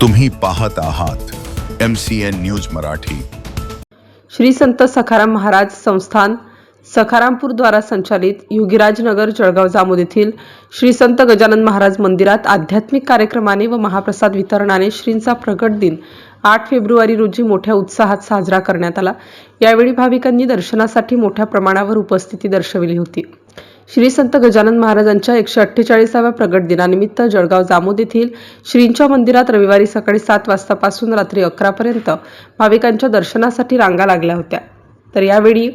तुम्ही पाहत आहात MCN न्यूज मराठी। श्री संत सखाराम महाराज संस्थान सखारामपूर द्वारा संचालित योगीराज नगर जळगाव जामोद येथील श्री संत गजानन महाराज मंदिरात आध्यात्मिक कार्यक्रमाने व महाप्रसाद वितरणाने श्रींचा प्रगट दिन 8 फेब्रुवारी रोजी मोठ्या उत्साहात साजरा करण्यात आला। यावेळी भाविकांनी दर्शनासाठी मोठ्या प्रमाणावर उपस्थिती दर्शविली होती। श्री संत गजानन महाराजांच्या 148व्या प्रगट दिनानिमित्त जळगाव जामोद येथील श्रींच्या मंदिरात रविवारी सकाळी 7 वाजतापासून रात्री 11 पर्यंत भाविकांच्या दर्शनासाठी रांगा लागल्या होत्या। तर यावेळी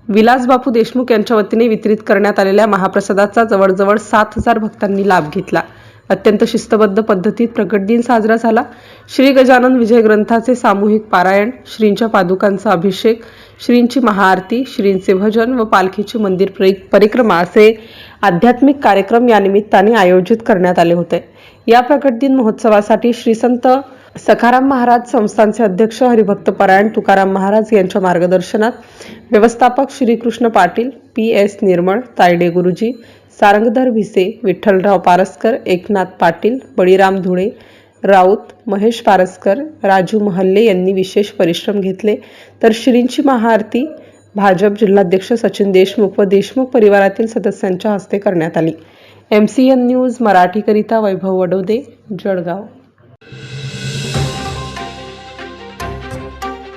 विलास बापू देशमुख यांच्या वतीने वितरित करण्यात आलेल्या महाप्रसादाचा जवळजवळ 7000 भक्तांनी लाभ घेतला। अत्यंत शिस्तबद्ध पद्धतीत प्रगट दिन साजरा झाला। श्री गजानन विजय ग्रंथाचे सामूहिक पारायण, श्रींच्या पादुकांचा अभिषेक, श्रींची महाआरती, श्रींचे भजन व पालखीची मंदिर परिक्रमा असे आध्यात्मिक कार्यक्रम या निमित्ताने आयोजित करण्यात आले होते। या प्रगट दिन महोत्सवासाठी श्री संत सखाराम महाराज संस्थानचे अध्यक्ष हरिभक्त परायण तुकाराम महाराज यांच्या मार्गदर्शनात व्यवस्थापक श्रीकृष्ण पाटील, PS निर्मळ, तायडे गुरुजी, सारंगधर भिसे, विठ्ठलराव पारसकर, एकनाथ पाटील, बळीराम धुळे, राऊत, महेश पारसकर, राजू महल्ले यांनी विशेष परिश्रम घेतले। तर श्रींची महाआरती भाजप जिल्हाध्यक्ष सचिन देशमुख व देशमुख परिवारातील सदस्यांच्या हस्ते करण्यात आली। MCN न्यूज मराठीकरिता वैभव वडोदे, जळगाव।